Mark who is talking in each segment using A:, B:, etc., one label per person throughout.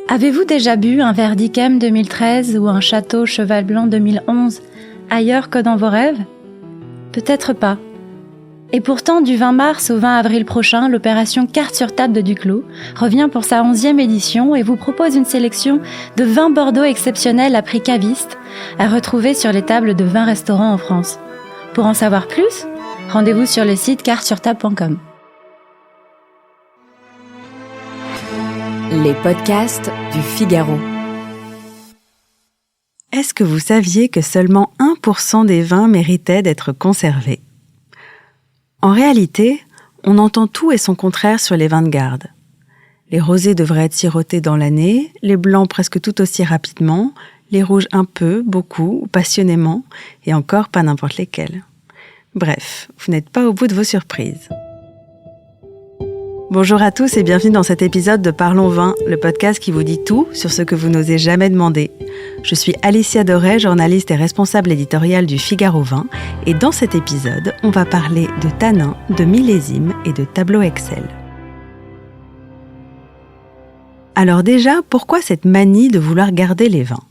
A: Avez-vous déjà bu un verre d'Yquem 2013 ou un Château Cheval Blanc 2011 ailleurs que dans vos rêves ? Peut-être pas. Et pourtant, du 20 mars au 20 avril prochain, l'opération Carte sur table de Duclos revient pour sa 11e édition et vous propose une sélection de 20 Bordeaux exceptionnels à prix caviste à retrouver sur les tables de 20 restaurants en France. Pour en savoir plus, rendez-vous sur le site cartesurtable.com.
B: Les podcasts du Figaro.
C: Est-ce que vous saviez que seulement 1% des vins méritaient d'être conservés ? En réalité, on entend tout et son contraire sur les vins de garde. Les rosés devraient être sirotés dans l'année, les blancs presque tout aussi rapidement, les rouges un peu, beaucoup ou passionnément, et encore pas n'importe lesquels. Bref, vous n'êtes pas au bout de vos surprises. Bonjour à tous et bienvenue dans cet épisode de Parlons Vin, le podcast qui vous dit tout sur ce que vous n'osez jamais demander. Je suis Alicia Doré, journaliste et responsable éditoriale du Figaro Vin, et dans cet épisode, on va parler de tanins, de millésimes et de tableaux Excel. Alors déjà, pourquoi cette manie de vouloir garder les vins ?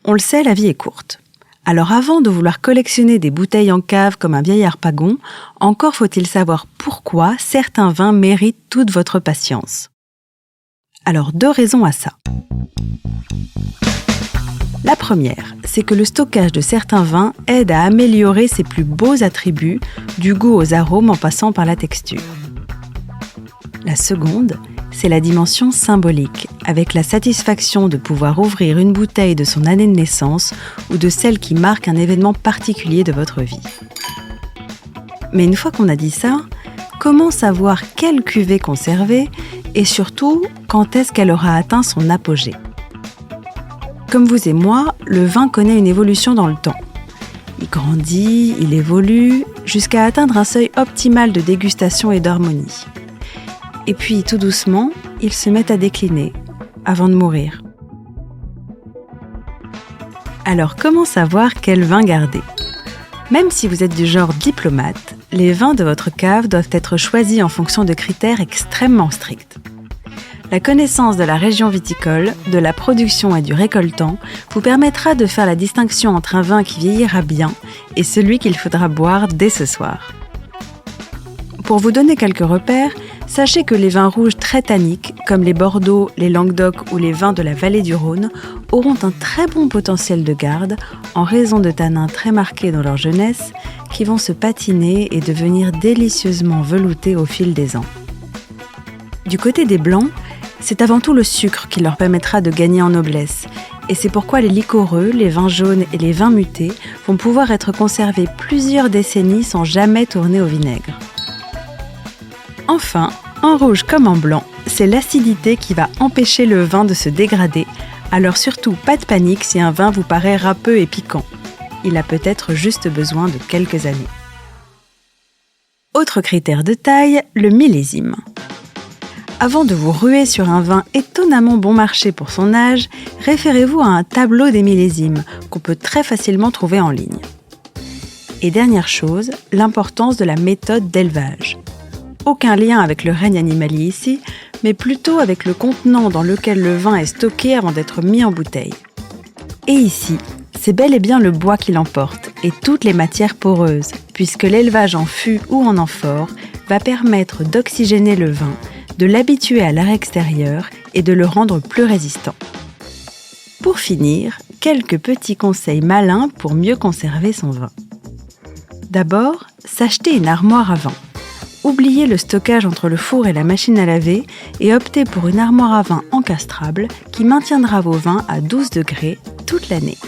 C: On le sait, la vie est courte. Alors avant de vouloir collectionner des bouteilles en cave comme un vieil harpagon, encore faut-il savoir pourquoi certains vins méritent toute votre patience. Alors 2 raisons à ça. La première, c'est que le stockage de certains vins aide à améliorer ses plus beaux attributs, du goût aux arômes en passant par la texture. La seconde, c'est la dimension symbolique, avec la satisfaction de pouvoir ouvrir une bouteille de son année de naissance ou de celle qui marque un événement particulier de votre vie. Mais une fois qu'on a dit ça, comment savoir quelle cuvée conserver et surtout, quand est-ce qu'elle aura atteint son apogée ? Comme vous et moi, le vin connaît une évolution dans le temps. Il grandit, il évolue, jusqu'à atteindre un seuil optimal de dégustation et d'harmonie. Et puis, tout doucement, il se met à décliner, avant de mourir. Alors, comment savoir quel vin garder ? Même si vous êtes du genre diplomate, les vins de votre cave doivent être choisis en fonction de critères extrêmement stricts. La connaissance de la région viticole, de la production et du récoltant vous permettra de faire la distinction entre un vin qui vieillira bien et celui qu'il faudra boire dès ce soir. Pour vous donner quelques repères, sachez que les vins rouges très tanniques, comme les Bordeaux, les Languedoc ou les vins de la vallée du Rhône, auront un très bon potentiel de garde en raison de tanins très marqués dans leur jeunesse qui vont se patiner et devenir délicieusement veloutés au fil des ans. Du côté des blancs, c'est avant tout le sucre qui leur permettra de gagner en noblesse. Et c'est pourquoi les liquoreux, les vins jaunes et les vins mutés vont pouvoir être conservés plusieurs décennies sans jamais tourner au vinaigre. Enfin, en rouge comme en blanc, c'est l'acidité qui va empêcher le vin de se dégrader. Alors surtout, pas de panique si un vin vous paraît râpeux et piquant. Il a peut-être juste besoin de quelques années. Autre critère de taille, le millésime. Avant de vous ruer sur un vin étonnamment bon marché pour son âge, référez-vous à un tableau des millésimes qu'on peut très facilement trouver en ligne. Et dernière chose, l'importance de la méthode d'élevage. Aucun lien avec le règne animalier ici, mais plutôt avec le contenant dans lequel le vin est stocké avant d'être mis en bouteille. Et ici, c'est bel et bien le bois qui l'emporte et toutes les matières poreuses, puisque l'élevage en fût ou en amphore va permettre d'oxygéner le vin, de l'habituer à l'air extérieur et de le rendre plus résistant. Pour finir, quelques petits conseils malins pour mieux conserver son vin. D'abord, s'acheter une armoire à vin. Oubliez le stockage entre le four et la machine à laver et optez pour une armoire à vin encastrable qui maintiendra vos vins à 12 degrés toute l'année.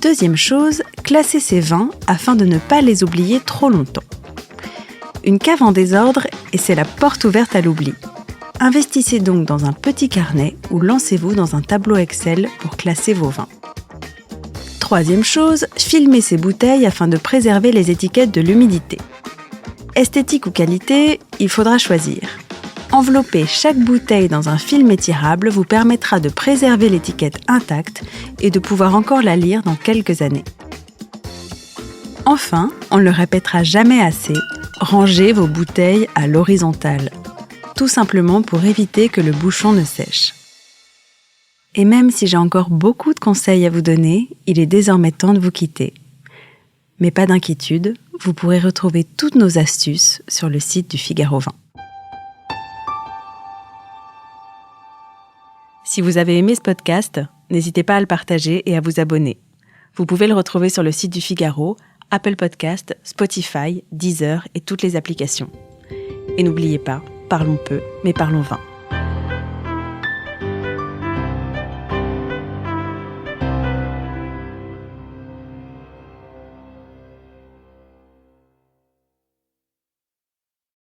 C: Deuxième chose, classez ces vins afin de ne pas les oublier trop longtemps. Une cave en désordre et c'est la porte ouverte à l'oubli. Investissez donc dans un petit carnet ou lancez-vous dans un tableau Excel pour classer vos vins. Troisième chose, filmez ces bouteilles afin de préserver les étiquettes de l'humidité. Esthétique ou qualité, il faudra choisir. Envelopper chaque bouteille dans un film étirable vous permettra de préserver l'étiquette intacte et de pouvoir encore la lire dans quelques années. Enfin, on ne le répétera jamais assez, rangez vos bouteilles à l'horizontale, tout simplement pour éviter que le bouchon ne sèche. Et même si j'ai encore beaucoup de conseils à vous donner, il est désormais temps de vous quitter. Mais pas d'inquiétude, vous pourrez retrouver toutes nos astuces sur le site du Figaro Vin. Si vous avez aimé ce podcast, n'hésitez pas à le partager et à vous abonner. Vous pouvez le retrouver sur le site du Figaro, Apple Podcast, Spotify, Deezer et toutes les applications. Et n'oubliez pas, parlons peu, mais parlons vin.